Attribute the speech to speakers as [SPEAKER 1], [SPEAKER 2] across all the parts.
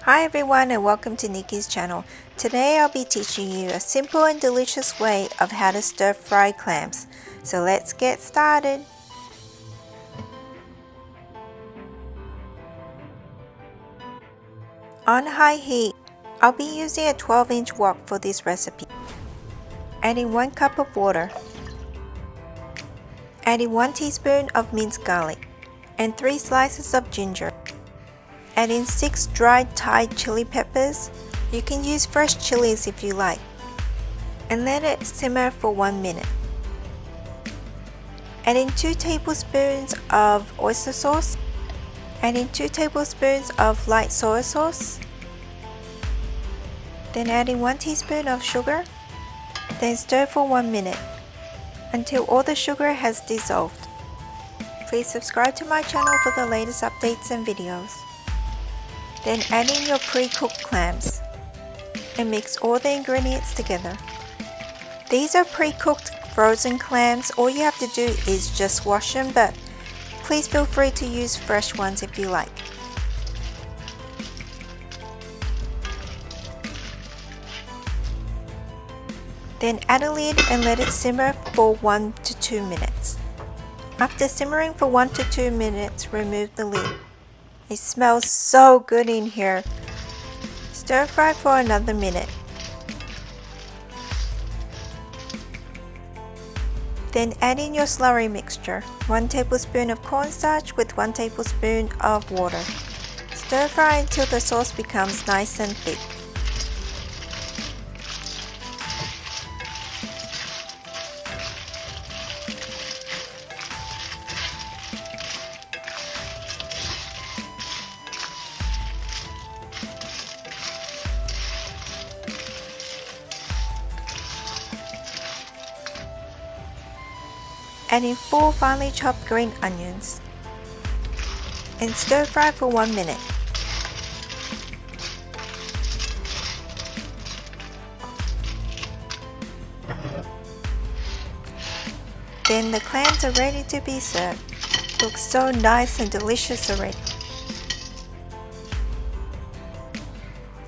[SPEAKER 1] Hi everyone and welcome to Nikki's channel. Today I'll be teaching you a simple and delicious way of how to stir fry clams. So let's get started. On high heat, I'll be using a 12-inch wok for this recipe. Adding 1 cup of water. Adding 1 teaspoon of minced garlic and 3 slices of ginger. Adding 6 dried Thai chili peppers. You can use fresh chilies if you like. And let it simmer for 1 minute. Adding 2 tablespoons of oyster sauce. Adding 2 tablespoons of light soy sauce. Then adding 1 teaspoon of sugar. Then stir for 1 minute until all the sugar has dissolved. Please subscribe to my channel for the latest updates and videos. Then add in your pre-cooked clams and mix all the ingredients together. These are pre-cooked frozen clams. All you have to do is just wash them, but please feel free to use fresh ones if you like. Then add a lid and let it simmer for 1 to 2 minutes. After simmering for 1 to 2 minutes, remove the lid. It smells so good in here. Stir fry for another minute. Then add in your slurry mixture, 1 tablespoon of corn starch with 1 tablespoon of water. Stir fry until the sauce becomes nice and thick. Adding 4 finely chopped green onions and stir fry for 1 minute. Then the clams are ready to be served. Looks so nice and delicious already.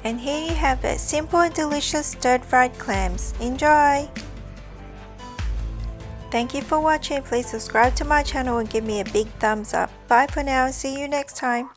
[SPEAKER 1] And here you have it, simple and delicious stir-fried clams. Enjoy! Thank you for watching. Please subscribe to my channel and give me a big thumbs up. Bye for now and see you next time.